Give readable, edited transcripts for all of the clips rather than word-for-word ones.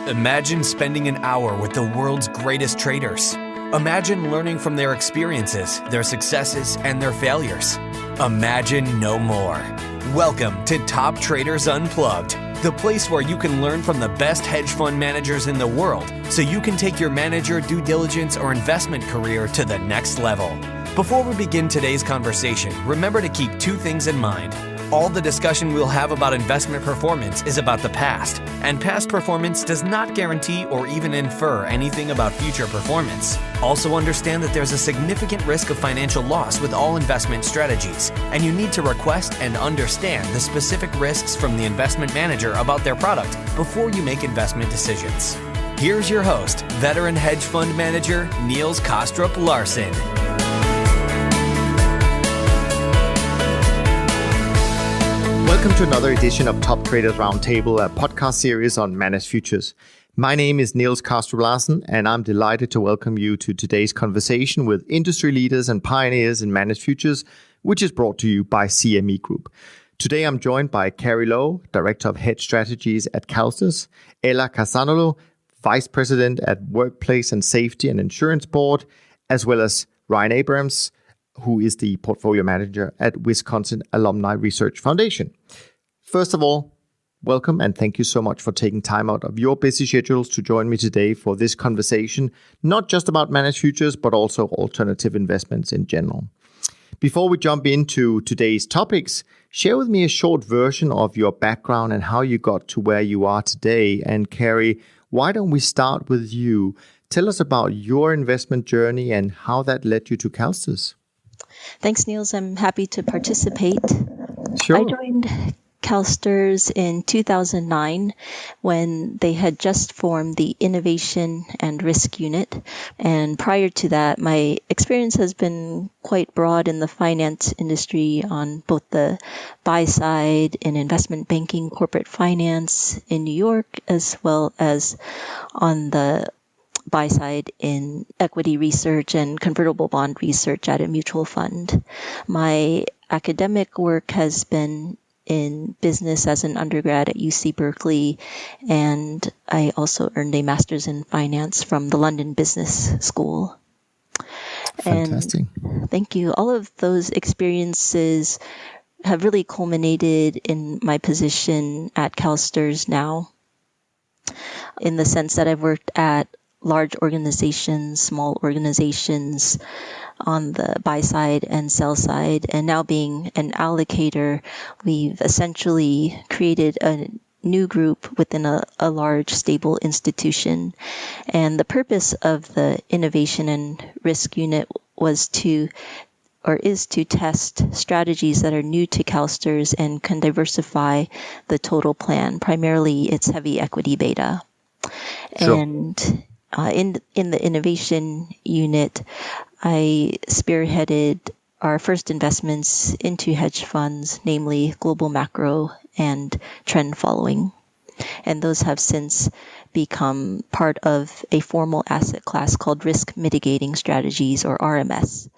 Imagine spending an hour with the world's greatest traders. Imagine learning from their experiences, their successes, and their failures. Imagine no more. Welcome to Top Traders Unplugged, the place where you can learn from the best hedge fund managers in the world so you can take your manager, due diligence, or investment career to the next level. Before we begin today's conversation, remember to keep two things in mind. All the discussion we'll have about investment performance is about the past, and past performance does not guarantee or even infer anything about future performance. Also understand that there's a significant risk of financial loss with all investment strategies, and you need to request and understand the specific risks from the investment manager about their product before you make investment decisions. Here's your host, veteran hedge fund manager Niels Kaastrup Larsen. Welcome to another edition of Top Traders Roundtable, a podcast series on managed futures. My name is Niels Kaastrup Larsen, and I'm delighted to welcome you to today's conversation with industry leaders and pioneers in managed futures, which is brought to you by CME Group. Today, I'm joined by Carrie Lo, Director of Hedge Strategies at CalSTRS, Ela Karahasanoglu, Vice President at Workplace and Safety and Insurance Board, as well as Ryan Abrams, who is the portfolio manager at Wisconsin Alumni Research Foundation. First of all, welcome and thank you so much for taking time out of your busy schedules to join me today for this conversation, not just about managed futures, but also alternative investments in general. Before we jump into today's topics, share with me a short version of your background and how you got to where you are today. And Carrie, why don't we start with you? Tell us about your investment journey and how that led you to CalSTRS. Thanks, Niels. I'm happy to participate. Sure. I joined CalSTRS in 2009 when they had just formed the Innovation and Risk Unit. And prior to that, my experience has been quite broad in the finance industry on both the buy side in investment banking, corporate finance in New York, as well as on the buy side in equity research and convertible bond research at a mutual fund. My academic work has been in business as an undergrad at UC Berkeley, and I also earned a master's in finance from the London Business School. Fantastic. And thank you. All of those experiences have really culminated in my position at CalSTRS now, in the sense that I've worked at large organizations, small organizations on the buy side and sell side. And now being an allocator, we've essentially created a new group within a large, stable institution. And the purpose of the Innovation and Risk Unit is to test strategies that are new to CalSTRS and can diversify the total plan. Primarily, it's heavy equity beta. Sure. And in the innovation unit, I spearheaded our first investments into hedge funds, namely global macro and trend following. And those have since become part of a formal asset class called Risk Mitigating Strategies, or RMS.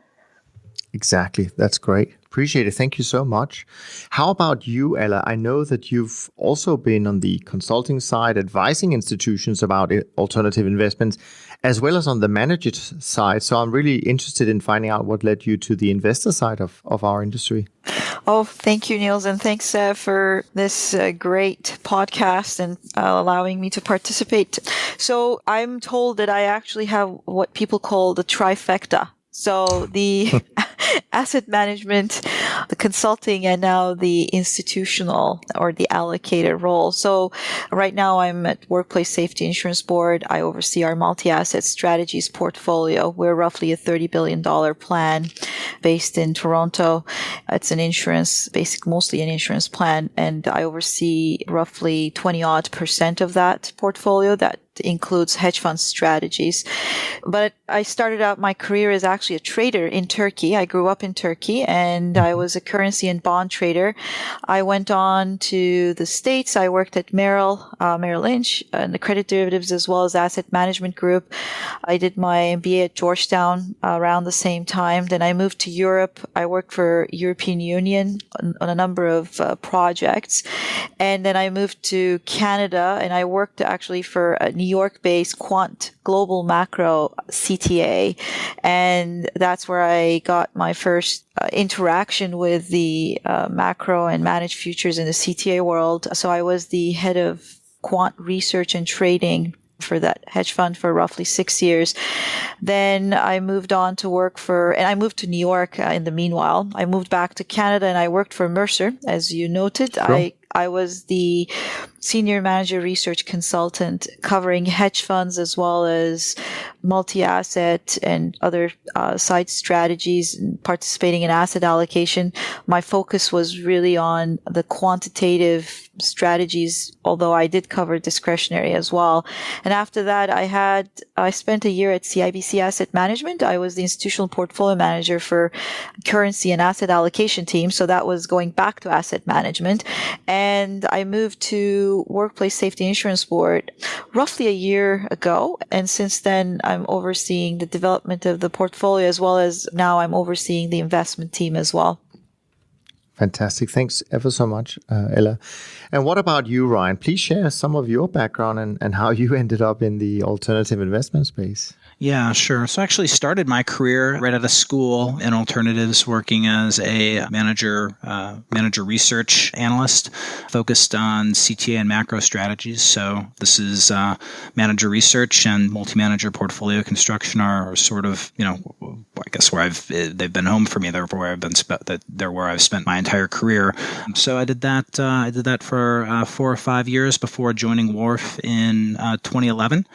Exactly. That's great. Appreciate it. Thank you so much. How about you, Ela? I know that you've also been on the consulting side, advising institutions about alternative investments, as well as on the manager side. So I'm really interested in finding out what led you to the investor side of our industry. Oh, thank you, Niels. And thanks for this great podcast and allowing me to participate. So I'm told that I actually have what people call the trifecta. So the asset management, the consulting, and now the institutional or the allocated role. So right now I'm at Workplace Safety Insurance Board. I oversee our multi-asset strategies portfolio. We're roughly a $30 billion plan based in Toronto. It's an insurance, mostly an insurance plan. And I oversee roughly 20% of that portfolio that includes hedge fund strategies. But I started out my career as actually a trader in Turkey. I grew up in Turkey, and I was a currency and bond trader. I went on to the States. I worked at Merrill Lynch and the credit derivatives as well as asset management group. I did my MBA at Georgetown around the same time. Then I moved to Europe. I worked for European Union on a number of projects. And then I moved to Canada, and I worked actually for a New York-based quant global macro CTA. And that's where I got my first interaction with the macro and managed futures in the CTA world. So I was the head of quant research and trading for that hedge fund for roughly 6 years. Then I moved on to work and I moved to New York in the meanwhile. I moved back to Canada and I worked for Mercer, as you noted. Sure. I was the senior manager research consultant covering hedge funds as well as multi-asset and other side strategies and participating in asset allocation. My focus was really on the quantitative strategies, although I did cover discretionary as well. And after that, I spent a year at CIBC Asset Management. I was the institutional portfolio manager for currency and asset allocation team. So that was going back to asset management. And I moved to Workplace Safety Insurance Board roughly a year ago. And since then, I'm overseeing the development of the portfolio as well as now I'm overseeing the investment team as well. Fantastic. Thanks ever so much, Ela. And what about you, Ryan? Please share some of your background and how you ended up in the alternative investment space. Yeah, sure. So I actually started my career right out of school in alternatives, working as a manager research analyst focused on CTA and macro strategies. So this is manager research and multi-manager portfolio construction are sort of, I guess where they've been home for me. They're where I've spent my entire career. So I did that for 4 or 5 years before joining Wharf in 2011.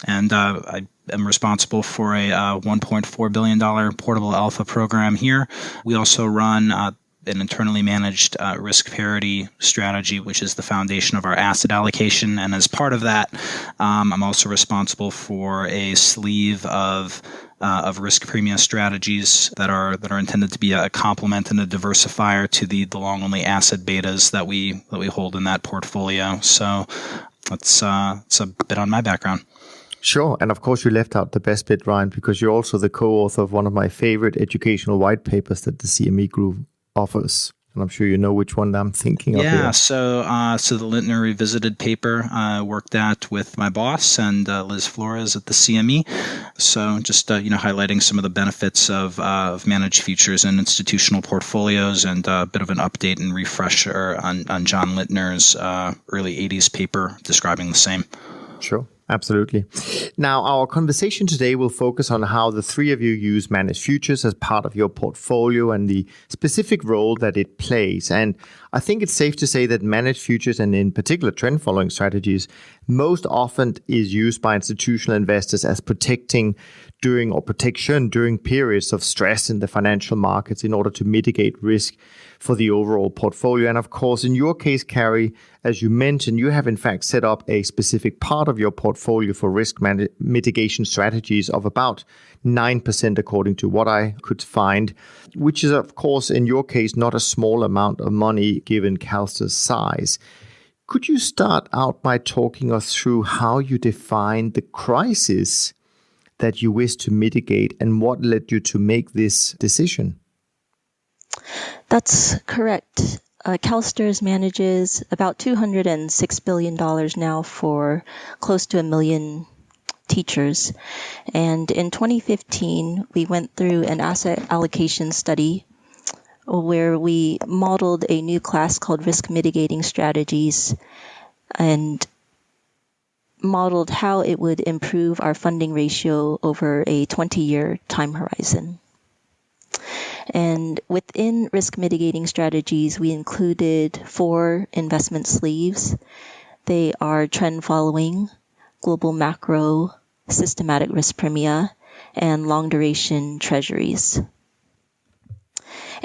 And I am responsible for a $1.4 billion portable alpha program here. We also run an internally managed risk parity strategy, which is the foundation of our asset allocation. And as part of that, I'm also responsible for a sleeve of risk premium strategies that are intended to be a complement and a diversifier to the long only asset betas that we hold in that portfolio. So that's a bit on my background. Sure. And of course, you left out the best bit, Ryan, because you're also the co-author of one of my favorite educational white papers that the CME Group offers. And I'm sure you know which one I'm thinking of here. Yeah, so the Lintner Revisited paper I worked at with my boss and Liz Flores at the CME. So just highlighting some of the benefits of managed futures and institutional portfolios, and a bit of an update and refresher on John Lintner's early 80s paper describing the same. Sure. Absolutely. Now, our conversation today will focus on how the three of you use managed futures as part of your portfolio and the specific role that it plays. And I think it's safe to say that managed futures, and in particular trend following strategies, most often is used by institutional investors as protection during periods of stress in the financial markets in order to mitigate risk for the overall portfolio. And of course, in your case, Carrie, as you mentioned, you have in fact set up a specific part of your portfolio for risk mitigation strategies of about 9%, according to what I could find, which is, of course, in your case, not a small amount of money given CalSTRS size. Could you start out by talking us through how you define the crisis that you wish to mitigate and what led you to make this decision? That's correct. CalSTRS manages about $206 billion now for close to 1 million teachers. And in 2015, we went through an asset allocation study where we modeled a new class called Risk Mitigating Strategies and modeled how it would improve our funding ratio over a 20-year time horizon. And within risk mitigating strategies, we included 4 investment sleeves. They are trend following, global macro, systematic risk premia, and long duration treasuries.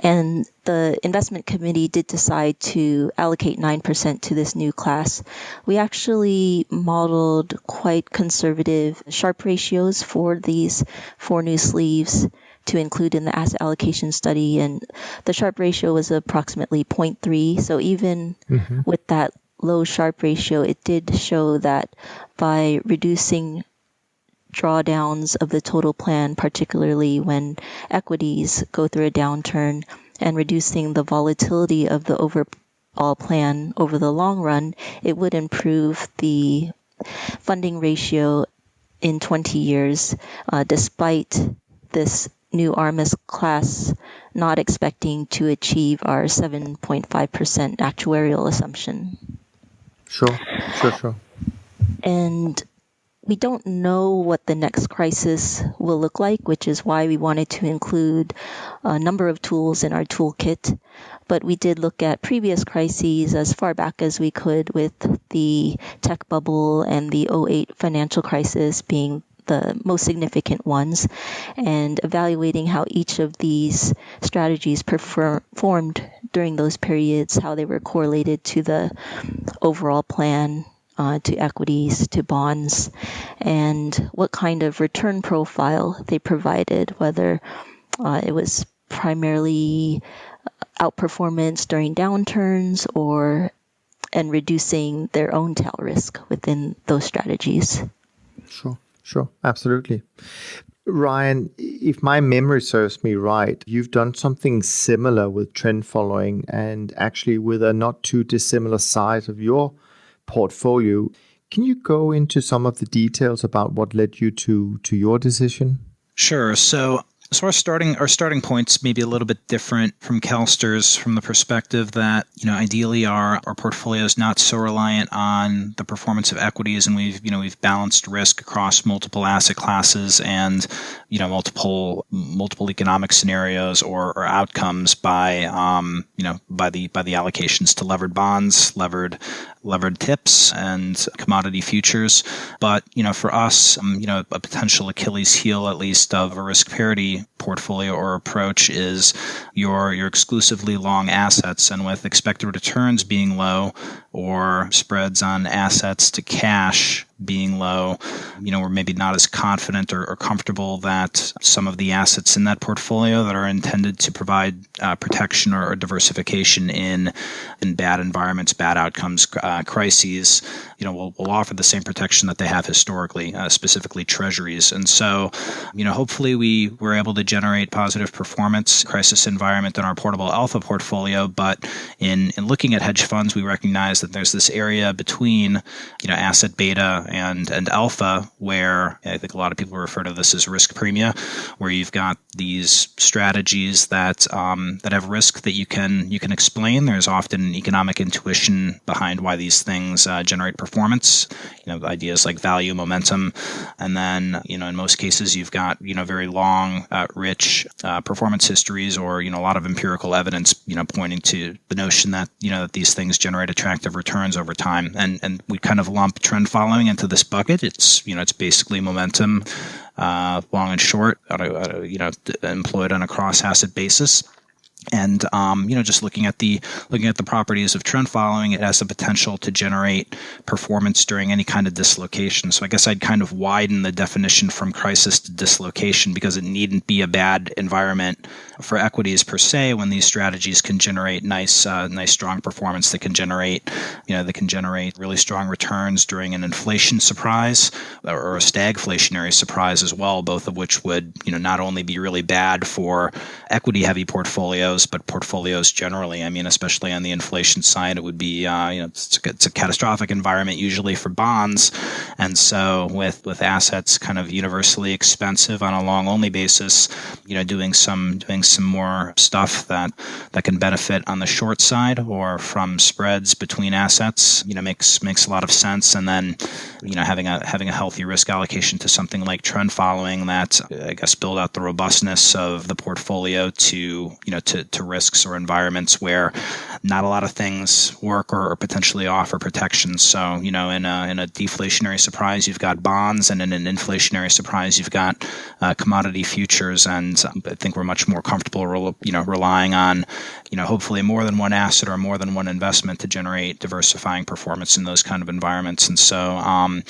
And the investment committee did decide to allocate 9% to this new class. We actually modeled quite conservative Sharpe ratios for these 4 new sleeves to include in the asset allocation study. And the Sharpe ratio was approximately 0.3. So even with that low Sharpe ratio, it did show that by reducing drawdowns of the total plan, particularly when equities go through a downturn, and reducing the volatility of the overall plan over the long run, it would improve the funding ratio in 20 years, despite this new RMS class not expecting to achieve our 7.5% actuarial assumption. Sure. And we don't know what the next crisis will look like, which is why we wanted to include a number of tools in our toolkit. But we did look at previous crises as far back as we could, with the tech bubble and the 2008 financial crisis being the most significant ones, and evaluating how each of these strategies performed during those periods, how they were correlated to the overall plan, to equities, to bonds, and what kind of return profile they provided, whether it was primarily outperformance during downturns and reducing their own tail risk within those strategies. Sure, absolutely. Ryan, if my memory serves me right, you've done something similar with trend following, and actually with a not too dissimilar size of your portfolio. Can you go into some of the details about what led you to your decision? Sure. So our starting point's maybe a little bit different from CalSTRS, from the perspective that, ideally our portfolio is not so reliant on the performance of equities, and we've balanced risk across multiple asset classes and multiple economic scenarios or outcomes by the allocations to levered bonds, levered tips, and commodity futures. But for us, a potential Achilles heel, at least, of a risk parity portfolio or approach is you're exclusively long assets, and with expected returns being low or spreads on assets to cash being low, we're maybe not as confident or comfortable that some of the assets in that portfolio that are intended to provide protection or diversification in bad environments, bad outcomes, crises, will offer the same protection that they have historically, specifically treasuries. And so, hopefully we were able to generate positive performance crisis environment in our portable alpha portfolio. But in looking at hedge funds, we recognize that there's this area between, asset beta and alpha, where I think a lot of people refer to this as risk premia, where you've got these strategies that have risk that you can explain. There's often economic intuition behind why these things generate performance. Ideas like value, momentum, and then in most cases you've got very long, rich performance histories, or a lot of empirical evidence pointing to the notion that that these things generate attractive returns over time. And we kind of lump trend following into this bucket. It's basically momentum, long and short, employed on a cross asset basis. And just looking at the properties of trend following, it has the potential to generate performance during any kind of dislocation. So I guess I'd kind of widen the definition from crisis to dislocation, because it needn't be a bad environment for equities per se when these strategies can generate nice strong performance that can generate really strong returns during an inflation surprise or a stagflationary surprise as well, both of which would not only be really bad for equity heavy portfolios, but portfolios generally. I mean, especially on the inflation side, it would be it's a catastrophic environment usually for bonds. And so with assets kind of universally expensive on a long only basis, doing some more stuff that can benefit on the short side or from spreads between assets, makes a lot of sense. And then having a healthy risk allocation to something like trend following that, I guess, build out the robustness of the portfolio to risks or environments where not a lot of things work or potentially offer protection. So, in a deflationary surprise, you've got bonds, and in an inflationary surprise, you've got commodity futures. And I think we're much more comfortable comfortable, relying on, hopefully more than one asset or more than one investment to generate diversifying performance in those kind of environments. And so,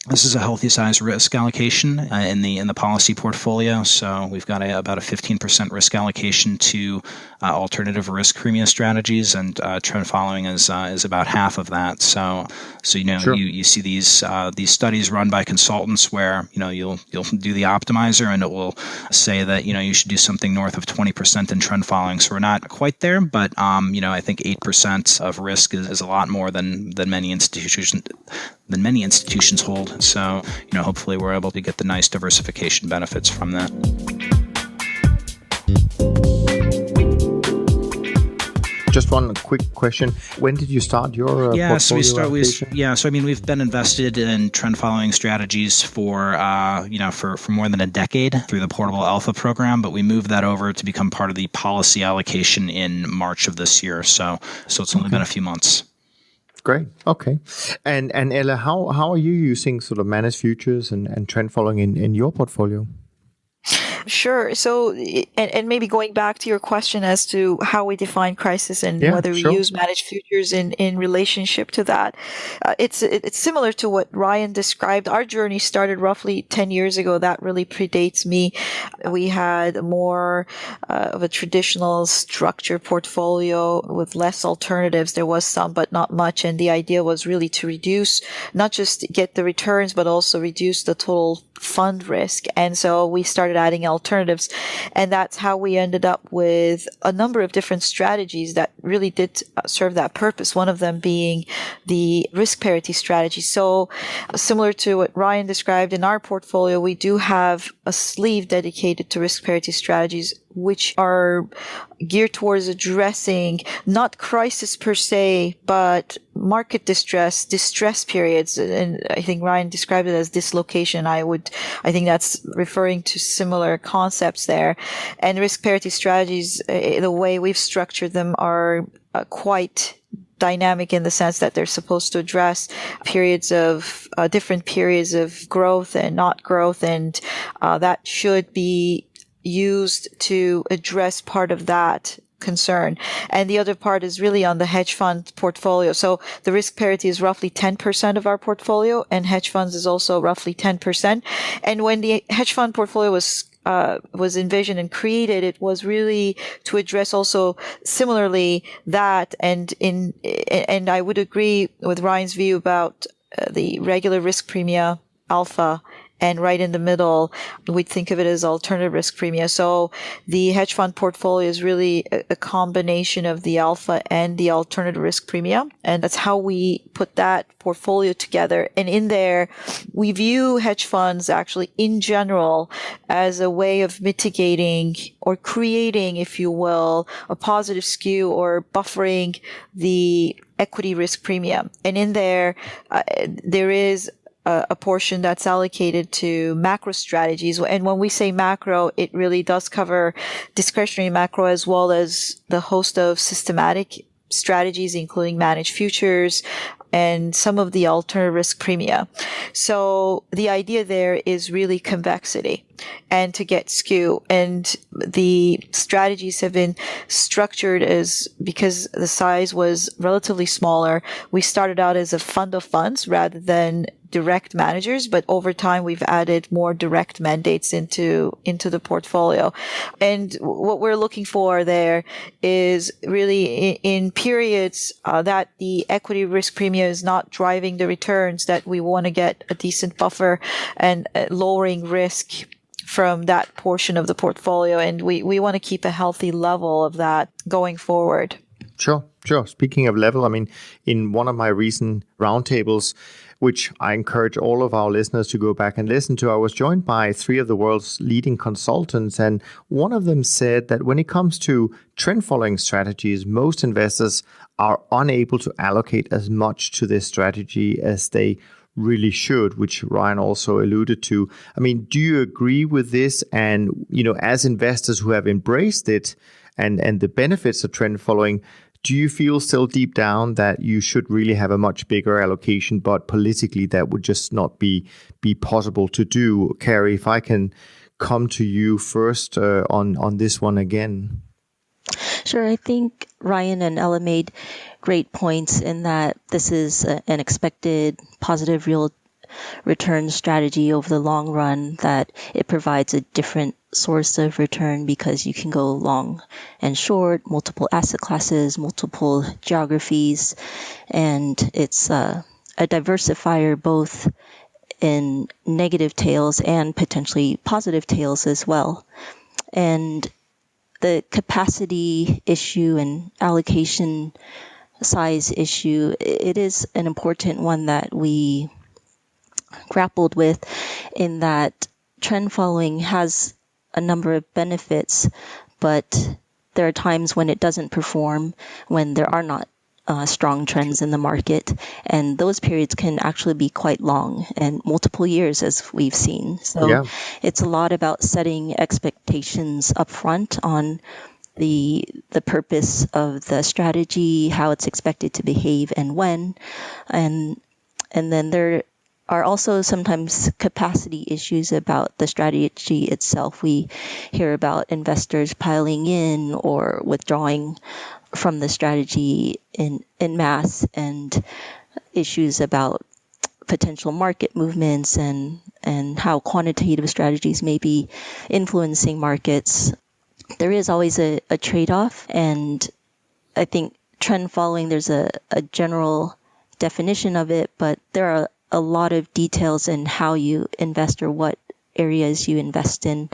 this is a healthy size risk allocation in the policy portfolio. So we've got about a 15% risk allocation to alternative risk premium strategies, and trend following is about half of that. So Sure. you see these studies run by consultants where you'll do the optimizer and it will say that you should do something north of 20% in trend following. So we're not quite there, but I think 8% of risk is a lot more than many institutions hold. So, hopefully we're able to get the nice diversification benefits from that. Just one quick question. When did you start your portfolio allocation? We've been invested in trend following strategies for more than a decade through the Portable Alpha program, but we moved that over to become part of the policy allocation in March of this year. So it's only been a few months. Great. Okay. And Ela, how are you using sort of managed futures and trend following in your portfolio? Sure. So, and maybe going back to your question as to how we define crisis and whether we use managed futures in relationship to that, it's similar to what Ryan described. Our journey started roughly 10 years ago. That really predates me. We had more of a traditional structured portfolio with less alternatives. There was some, but not much. And the idea was really to reduce, not just get the returns, but also reduce the total fund risk. And so we started adding alternatives, and that's how we ended up with a number of different strategies that really did serve that purpose. One of them being the risk parity strategy. So similar to what Ryan described in our portfolio, we do have a sleeve dedicated to risk parity strategies, which are geared towards addressing not crisis per se, but market distress periods. And I think Ryan described it as dislocation. I think that's referring to similar concepts there. And risk parity strategies, the way we've structured them are quite dynamic in the sense that they're supposed to address different periods of growth and not growth. And that should be used to address part of that concern. And the other part is really on the hedge fund portfolio. So the risk parity is roughly 10% of our portfolio, and hedge funds is also roughly 10%. And when the hedge fund portfolio was envisioned and created, it was really to address also similarly that. And I would agree with Ryan's view about the regular risk premia alpha. And right in the middle, we'd think of it as alternative risk premia. So the hedge fund portfolio is really a combination of the alpha and the alternative risk premia. And that's how we put that portfolio together. And in there, we view hedge funds actually in general as a way of mitigating or creating, if you will, a positive skew or buffering the equity risk premium. And in there, there is a portion that's allocated to macro strategies. And when we say macro, it really does cover discretionary macro as well as the host of systematic strategies, including managed futures and some of the alternative risk premia. So the idea there is really convexity and to get skew. And the strategies have been structured because the size was relatively smaller. We started out as a fund of funds rather than direct managers, but over time we've added more direct mandates into the portfolio. And what we're looking for there is really in periods that the equity risk premium is not driving the returns, that we want to get a decent buffer and lowering risk from that portion of the portfolio. And we want to keep a healthy level of that going forward. Sure. Speaking of level, I mean, in one of my recent roundtables, which I encourage all of our listeners to go back and listen to, I was joined by 3 of the world's leading consultants. And one of them said that when it comes to trend following strategies, most investors are unable to allocate as much to this strategy as they really should, which Ryan also alluded to. I mean, do you agree with this? And, as investors who have embraced it and the benefits of trend following, do you feel still deep down that you should really have a much bigger allocation, but politically that would just not be possible to do? Carrie, if I can come to you first on this one again? Sure. I think Ryan and Ela made great points in that this is an expected positive real return strategy over the long run, that it provides a different source of return because you can go long and short, multiple asset classes, multiple geographies, and it's a diversifier both in negative tails and potentially positive tails as well. And the capacity issue and allocation size issue, it is an important one that we grappled with, in that trend following has a number of benefits, but there are times when it doesn't perform, when there are not strong trends in the market, and those periods can actually be quite long and multiple years, as we've seen. So it's a lot about setting expectations up front on the purpose of the strategy, how it's expected to behave, and when, and then there are also sometimes capacity issues about the strategy itself. We hear about investors piling in or withdrawing from the strategy in mass, and issues about potential market movements and how quantitative strategies may be influencing markets. There is always a trade-off, and I think trend following, there's a general definition of it, but there are a lot of details in how you invest or what areas you invest in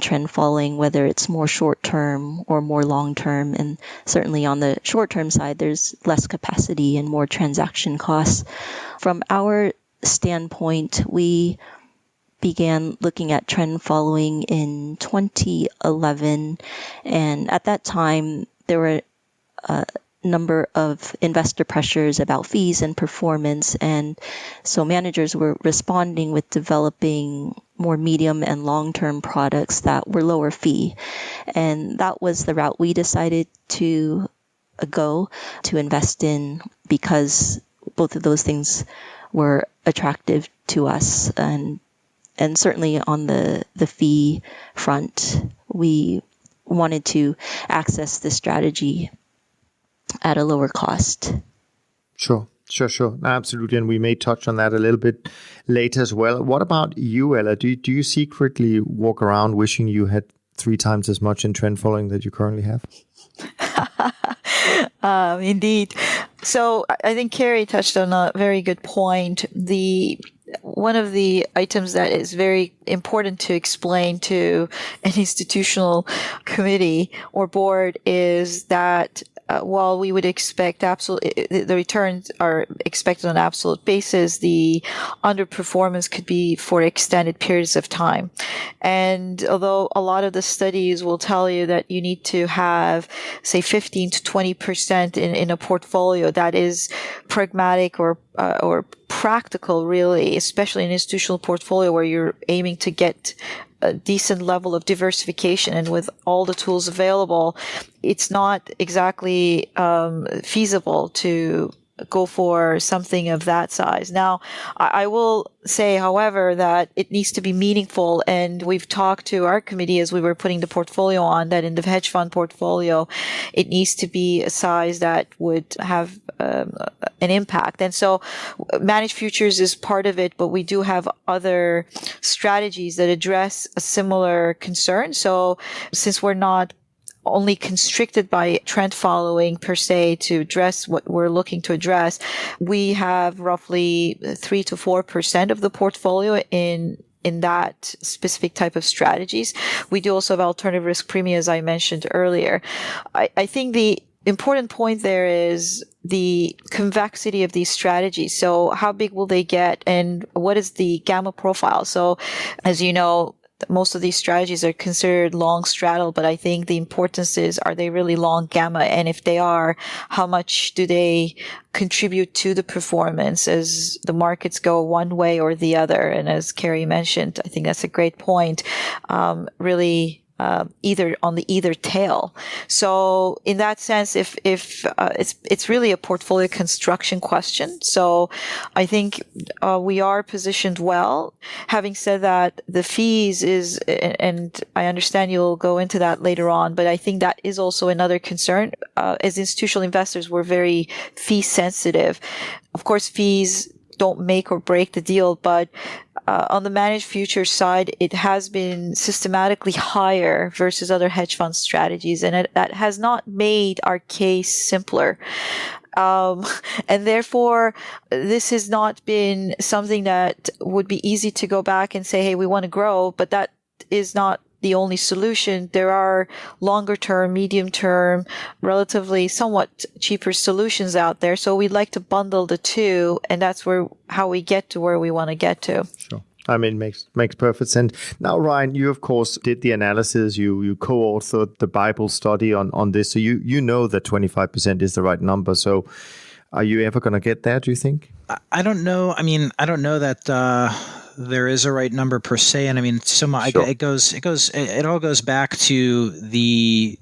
trend following, whether it's more short term or more long term. And certainly on the short term side, there's less capacity and more transaction costs. From our standpoint, we began looking at trend following in 2011, and at that time there were number of investor pressures about fees and performance, and so managers were responding with developing more medium and long-term products that were lower fee, and that was the route we decided to go to invest in, because both of those things were attractive to us, and certainly on the fee front, we wanted to access this strategy at a lower cost. Sure. Absolutely. And we may touch on that a little bit later as well. What about you, Ela? Do you secretly walk around wishing you had 3 times as much in trend following that you currently have? Indeed. So I think Carrie touched on a very good point. One of the items that is very important to explain to an institutional committee or board is that while we would expect the returns are expected on an absolute basis, the underperformance could be for extended periods of time. And although a lot of the studies will tell you that you need to have, say, 15 to 20% in a portfolio, that is pragmatic or practical, really, especially in an institutional portfolio where you're aiming to get a decent level of diversification, and with all the tools available, it's not exactly feasible to go for something of that size. Now, I will say, however, that it needs to be meaningful, and we've talked to our committee as we were putting the portfolio on, that in the hedge fund portfolio, it needs to be a size that would have an impact. And so managed futures is part of it, but we do have other strategies that address a similar concern. So since we're not only constricted by trend following per se to address what we're looking to address, we have roughly 3 to 4% of the portfolio in that specific type of strategies. We do also have alternative risk premium, as I mentioned earlier. I think the important point there is the convexity of these strategies. So how big will they get, and what is the gamma profile? So as you know, most of these strategies are considered long straddle, but I think the importance is, are they really long gamma? And if they are, how much do they contribute to the performance as the markets go one way or the other? And as Carrie mentioned, I think that's a great point. Really either on the either tail. So in that sense, if it's really a portfolio construction question. So I think we are positioned well. Having said that, the fees is, and I understand you'll go into that later on, but I think that is also another concern. As institutional investors, we're very fee sensitive. Of course, fees don't make or break the deal, but on the managed futures side, it has been systematically higher versus other hedge fund strategies, and that has not made our case simpler. And therefore, this has not been something that would be easy to go back and say, hey, we want to grow, but that is not the only solution. There are longer term, medium term, relatively somewhat cheaper solutions out there. So we'd like to bundle the two, and that's how we get to where we want to get to. Sure. I mean, makes perfect sense. Now, Ryan, you of course did the analysis. You co-authored the Bible study on this, so you know that 25% is the right number. So, are you ever going to get there? Do you think? I don't know. I mean, I don't know that there is a right number per se, and I mean, sure. It all goes back to the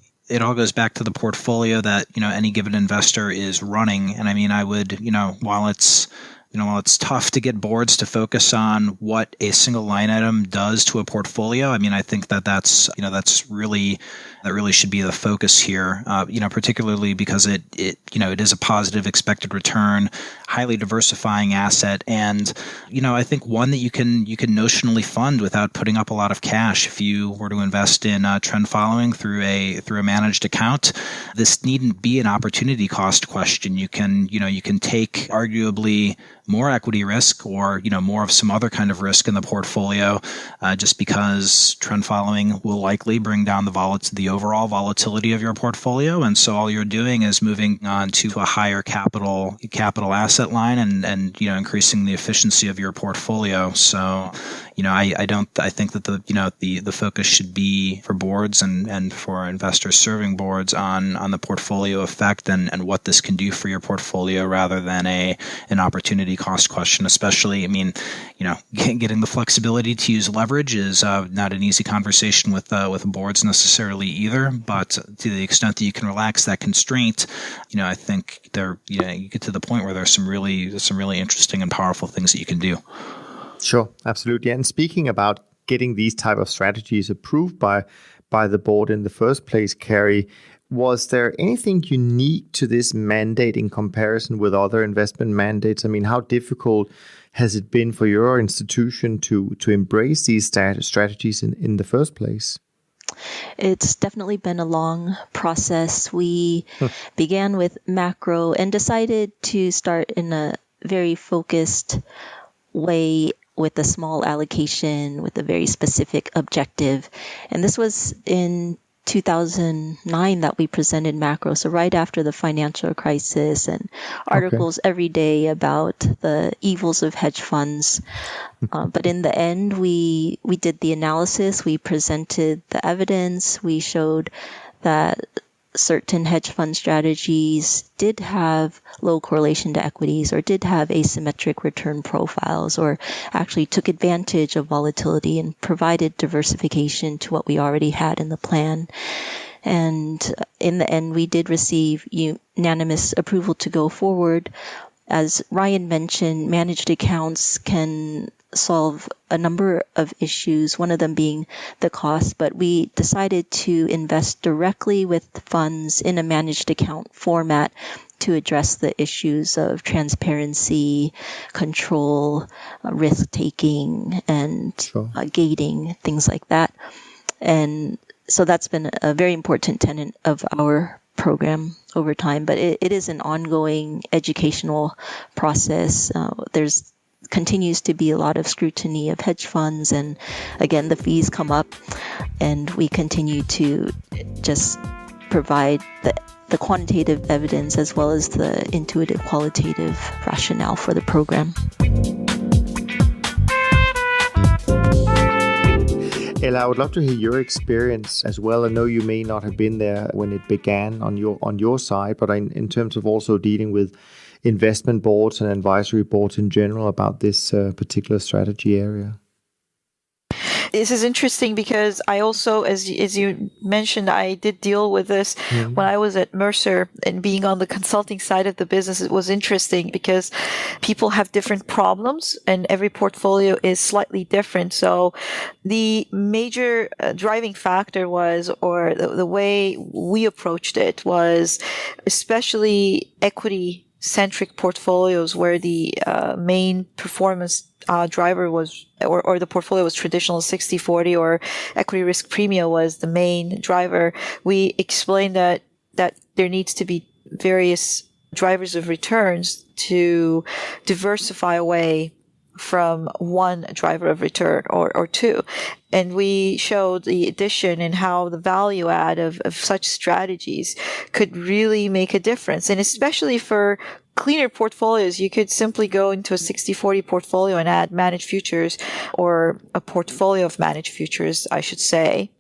portfolio that any given investor is running. And I mean, I would while it's tough to get boards to focus on what a single line item does to a portfolio, I mean, I think that really should be the focus here, particularly because it is a positive expected return, highly diversifying asset. And, I think one that you can notionally fund without putting up a lot of cash. If you were to invest in trend following through a managed account, this needn't be an opportunity cost question. You can take arguably more equity risk or, more of some other kind of risk in the portfolio, just because trend following will likely bring down the overall volatility of your portfolio. And so all you're doing is moving on to a higher capital asset line and increasing the efficiency of your portfolio. So, I think that the focus should be for boards and for investors serving boards on the portfolio effect and what this can do for your portfolio rather than an opportunity cost question. Especially, I mean, getting the flexibility to use leverage is not an easy conversation with boards necessarily either. But to the extent that you can relax that constraint, I think you get to the point where there's some really interesting and powerful things that you can do. Sure, absolutely. And speaking about getting these type of strategies approved by the board in the first place, Carrie, was there anything unique to this mandate in comparison with other investment mandates? I mean, how difficult has it been for your institution to embrace these strategies in the first place? It's definitely been a long process. We began with macro and decided to start in a very focused way with a small allocation with a very specific objective. And this was in 2009 that we presented macro, so right after the financial crisis, and articles every day about the evils of hedge funds. But in the end, we did the analysis, we presented the evidence, we showed that certain hedge fund strategies did have low correlation to equities or did have asymmetric return profiles or actually took advantage of volatility and provided diversification to what we already had in the plan. And in the end, we did receive unanimous approval to go forward. As Ryan mentioned, managed accounts can solve a number of issues, one of them being the cost, but we decided to invest directly with funds in a managed account format to address the issues of transparency, control, risk-taking, and gating, things like that. And so that's been a very important tenet of our program over time, but it is an ongoing educational process. There's continues to be a lot of scrutiny of hedge funds, and again, the fees come up, and we continue to just provide the quantitative evidence as well as the intuitive qualitative rationale for the program. Ela, I would love to hear your experience as well. I know you may not have been there when it began on your side, but in terms of also dealing with investment boards and advisory boards in general about this particular strategy area. This is interesting because I also, as you mentioned, I did deal with this when I was at Mercer, and being on the consulting side of the business, it was interesting because people have different problems and every portfolio is slightly different. So the major driving factor was, or the way we approached it was, especially equity centric portfolios where the main performance driver was, or the portfolio was traditional 60-40 or equity risk premium was the main driver. We explained that there needs to be various drivers of returns to diversify away from one driver of return or two. And we showed the addition and how the value add of such strategies could really make a difference. And especially for cleaner portfolios, you could simply go into a 60-40 portfolio and add managed futures, or a portfolio of managed futures, I should say.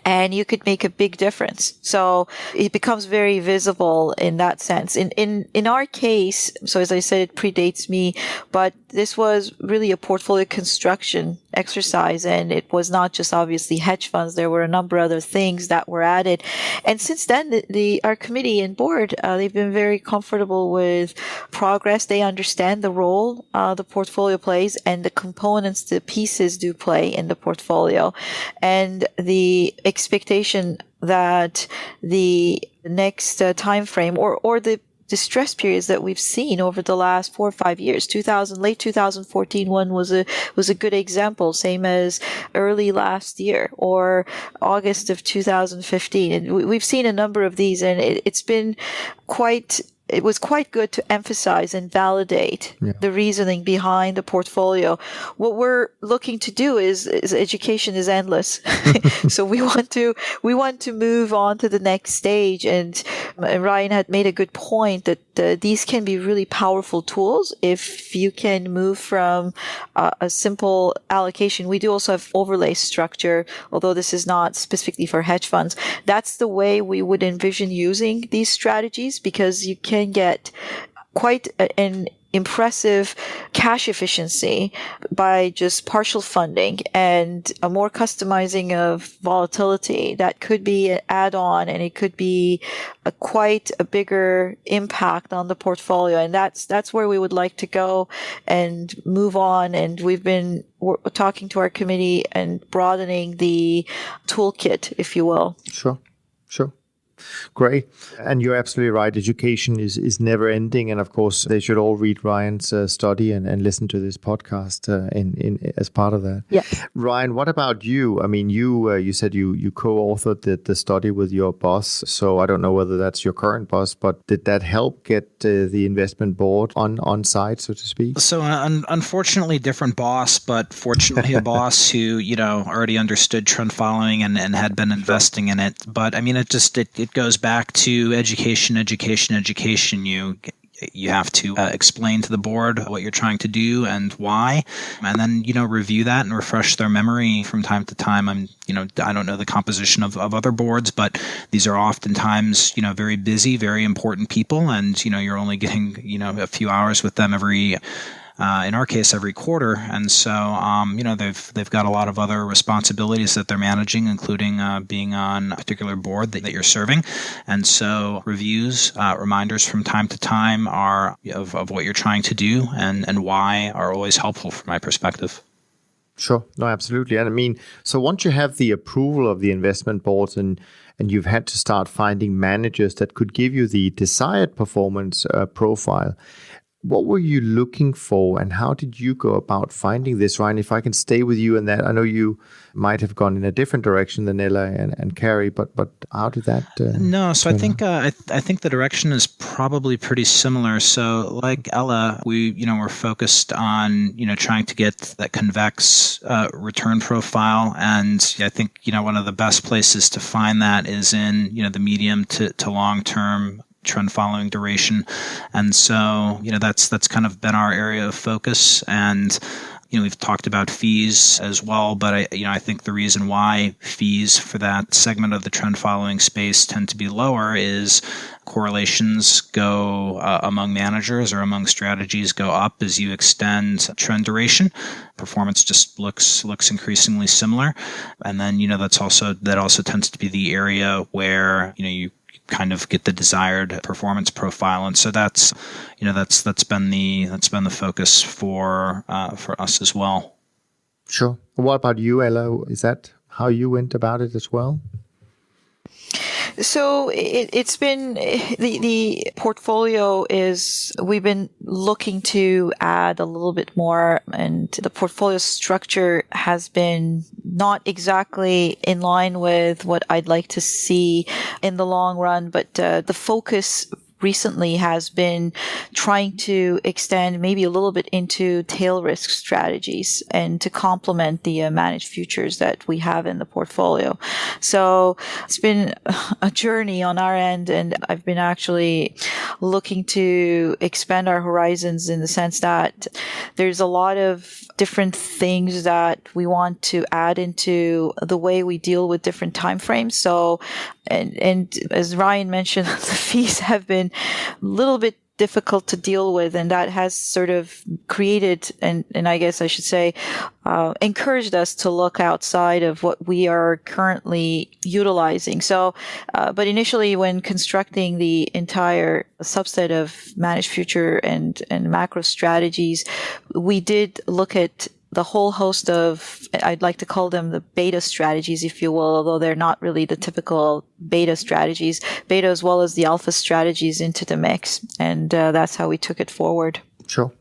And you could make a big difference. So it becomes very visible in that sense. In our case, so as I said, it predates me, but this was really a portfolio construction exercise, and it was not just obviously hedge funds. There were a number of other things that were added. And since then, our committee and board, they've been very comfortable with progress. They understand the role the portfolio plays and the components, the pieces do play in the portfolio. And the expectation that the next time frame or the distress periods that we've seen over the last 4 or 5 years, late 2014 one was a good example, same as early last year or August of 2015. And we've seen a number of these, and it was quite good to emphasize and validate the reasoning behind the portfolio. What we're looking to do is education is endless. So we want to move on to the next stage. And Ryan had made a good point that these can be really powerful tools if you can move from a simple allocation. We do also have overlay structure, although this is not specifically for hedge funds. That's the way we would envision using these strategies, because you can get quite an impressive cash efficiency by just partial funding and a more customizing of volatility. That could be an add-on, and it could be quite a bigger impact on the portfolio. And that's where we would like to go and move on. And we've been talking to our committee and broadening the toolkit, if you will. Sure. Great. And you're absolutely right. Education is never ending. And of course, they should all read Ryan's study and listen to this podcast as part of that. Yeah. Ryan, what about you? I mean, you said you co-authored the study with your boss. So I don't know whether that's your current boss, but did that help get the investment board on side, so to speak? So unfortunately, different boss, but fortunately a boss who, already understood trend following and had been investing in it. But I mean, it goes back to education. You have to explain to the board what you're trying to do and why, and then review that and refresh their memory from time to time. I don't know the composition of other boards, but these are oftentimes very busy, very important people, and you're only getting a few hours with them in our case, every quarter. And so, they've got a lot of other responsibilities that they're managing, including being on a particular board that you're serving. And so reviews, reminders from time to time of what you're trying to do and why are always helpful from my perspective. Sure. No, absolutely. And I mean, so once you have the approval of the investment boards and you've had to start finding managers that could give you the desired performance profile, what were you looking for, and how did you go about finding this, Ryan? If I can stay with you in that, I know you might have gone in a different direction than Ela and Carrie, but how did that? No, so I think the direction is probably pretty similar. So, like Ela, we're focused on trying to get that convex return profile, and I think one of the best places to find that is in the medium to long term trend following duration. And so, that's kind of been our area of focus. And, we've talked about fees as well, but I think the reason why fees for that segment of the trend following space tend to be lower is correlations go among managers or among strategies go up as you extend trend duration. Performance just looks increasingly similar, and then that also tends to be the area where you kind of get the desired performance profile, and so that's been the focus for us as well. Sure. What about you, Ela? Is that how you went about it as well? So it's been the portfolio we've been looking to add a little bit more, and the portfolio structure has been not exactly in line with what I'd like to see in the long run, but the focus recently has been trying to extend maybe a little bit into tail risk strategies and to complement the managed futures that we have in the portfolio. So it's been a journey on our end, and I've been actually looking to expand our horizons in the sense that there's a lot of different things that we want to add into the way we deal with different timeframes. So, and as Ryan mentioned, the fees have been a little bit difficult to deal with, and that has sort of created and I guess I should say encouraged us to look outside of what we are currently utilizing. So but initially, when constructing the entire subset of managed future and macro strategies, we did look at the whole host of, I'd like to call them the beta strategies, if you will, although they're not really the typical beta strategies, beta as well as the alpha strategies into the mix. And that's how we took it forward. Sure.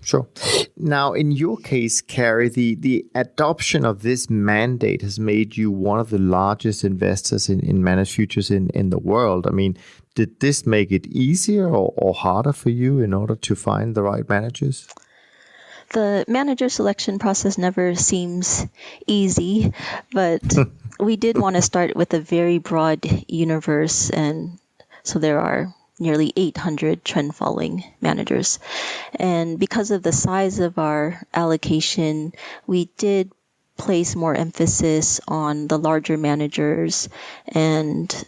Now, in your case, Carrie, the adoption of this mandate has made you one of the largest investors in managed futures in the world. I mean, did this make it easier or harder for you in order to find the right managers? The manager selection process never seems easy, but we did want to start with a very broad universe, and so there are nearly 800 trend following managers. And because of the size of our allocation, we did place more emphasis on the larger managers and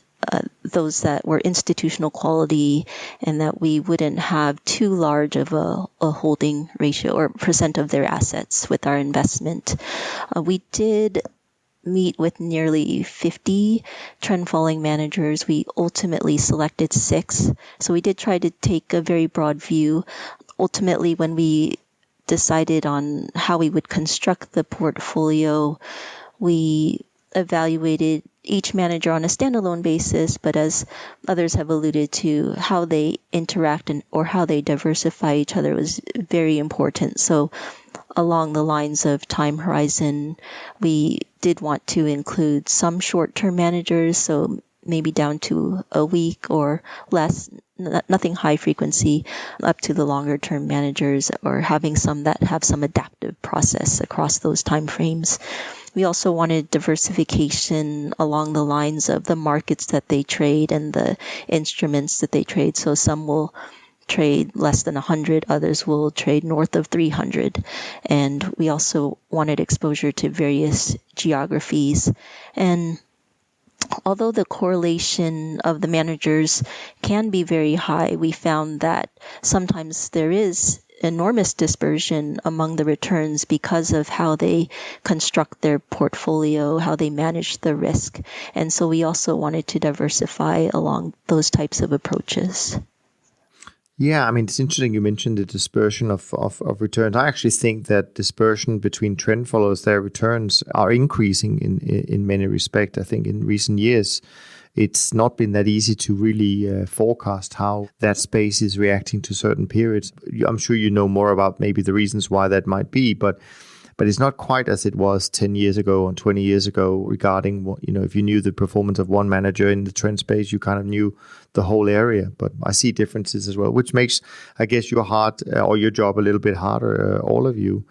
those that were institutional quality, and that we wouldn't have too large of a holding ratio or percent of their assets with our investment. We did meet with nearly 50 trend following managers. We ultimately selected 6. So we did try to take a very broad view. Ultimately, when we decided on how we would construct the portfolio, we evaluated each manager on a standalone basis, but as others have alluded to, how they interact or how they diversify each other was very important. So along the lines of time horizon, we did want to include some short-term managers, so maybe down to a week or less, nothing high frequency, up to the longer-term managers, or having some that have some adaptive process across those time frames. We also wanted diversification along the lines of the markets that they trade and the instruments that they trade. So some will trade less than 100, others will trade north of 300. And we also wanted exposure to various geographies. And although the correlation of the managers can be very high, we found that sometimes there is enormous dispersion among the returns because of how they construct their portfolio, how they manage the risk. And so we also wanted to diversify along those types of approaches. Yeah, I mean, it's interesting you mentioned the dispersion of returns. I actually think that dispersion between trend followers, their returns are increasing in many respects. I think in recent years, it's not been that easy to really forecast how that space is reacting to certain periods. I'm sure you know more about maybe the reasons why that might be, but it's not quite as it was 10 years ago or 20 years ago regarding what, if you knew the performance of one manager in the trend space, you kind of knew the whole area. But I see differences as well, which makes, I guess, your job a little bit harder, all of you.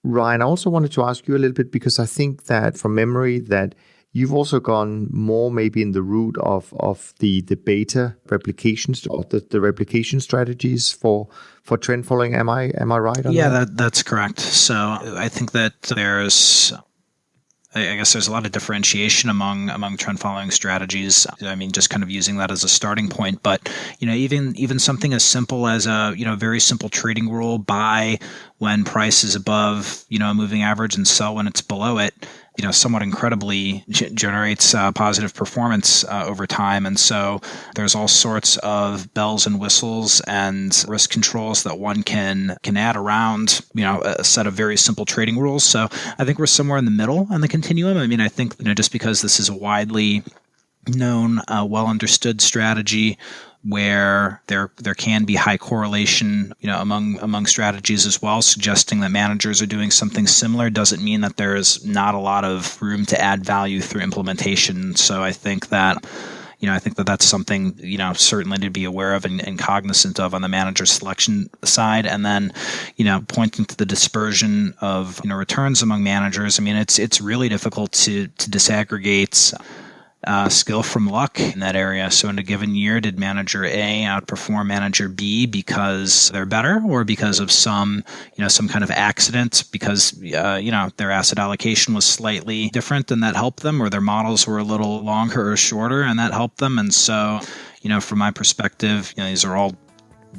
Ryan, I also wanted to ask you a little bit, because I think that from memory that You've also gone more maybe in the route of the beta replications or the replication strategies for trend following. Am I right on that? Yeah, that's correct. So I think that I guess there's a lot of differentiation among trend following strategies. I mean, just kind of using that as a starting point. But even something as simple as a very simple trading rule: buy when price is above a moving average and sell when it's below it. Somewhat incredibly generates positive performance over time. And so there's all sorts of bells and whistles and risk controls that one can add around, a set of very simple trading rules. So I think we're somewhere in the middle on the continuum. I mean, I think, just because this is a widely known, well understood strategy where there can be high correlation, among strategies as well, suggesting that managers are doing something similar doesn't mean that there's not a lot of room to add value through implementation. So I think that that's something, certainly to be aware of and cognizant of on the manager selection side. And then, pointing to the dispersion of, returns among managers. I mean, it's really difficult to disaggregate skill from luck in that area. So in a given year, did manager A outperform manager B because they're better, or because of some kind of accident, because their asset allocation was slightly different and that helped them, or their models were a little longer or shorter and that helped them? And so, from my perspective, these are all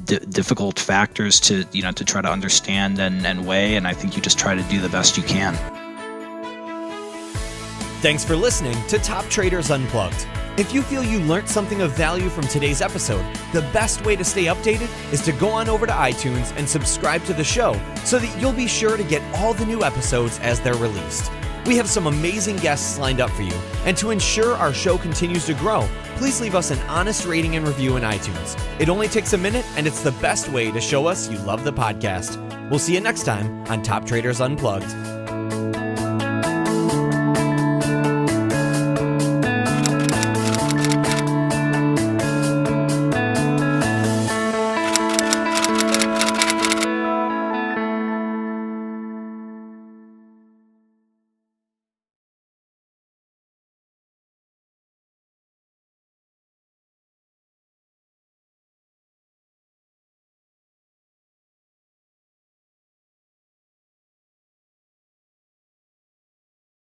difficult factors to try to understand and weigh, and I think you just try to do the best you can. Thanks for listening to Top Traders Unplugged. If you feel you learned something of value from today's episode, the best way to stay updated is to go on over to iTunes and subscribe to the show so that you'll be sure to get all the new episodes as they're released. We have some amazing guests lined up for you, and to ensure our show continues to grow, please leave us an honest rating and review in iTunes. It only takes a minute, and it's the best way to show us you love the podcast. We'll see you next time on Top Traders Unplugged.